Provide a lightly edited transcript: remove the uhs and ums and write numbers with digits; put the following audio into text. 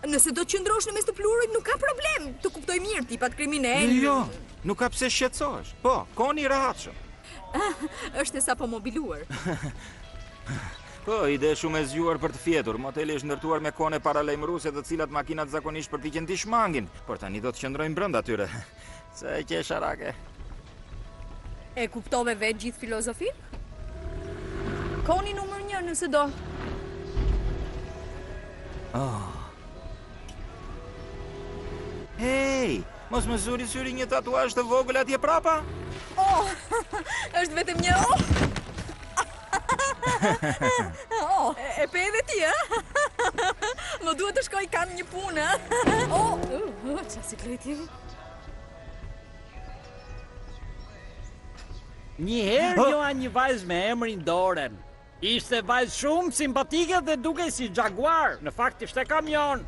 Nëse do të qëndrosh në mes të pluhurit, nuk ka problem. Të kuptoj mirë, tipat kriminal. Jo, nuk ka pse shqetësohesh. Po, koni i rahatshëm. Është e sapo mobiluar. Po, ide shumë e zgjuar për të fjetur. Moteli është ndërtuar me kone paralajmëruese, të cilat makinat zakonisht përpiqen t'i shmangin, por tani do të qëndrojnë brenda tyre. Se e qesharake. E kuptove vetë gjithë filozofin? Koni numër 1 nëse do. Hey, mos më zuri syri një tatuazh të vogël atje prapa? Oh, është vetëm një e pe edhe ti, Më duhet të shkoj kam një punë, qa sikleti. Njëherë njoha një vajzë me emrin Doren. Ishte vajzë shumë simpatike dhe duke si jaguar, në fakt ishte kamion.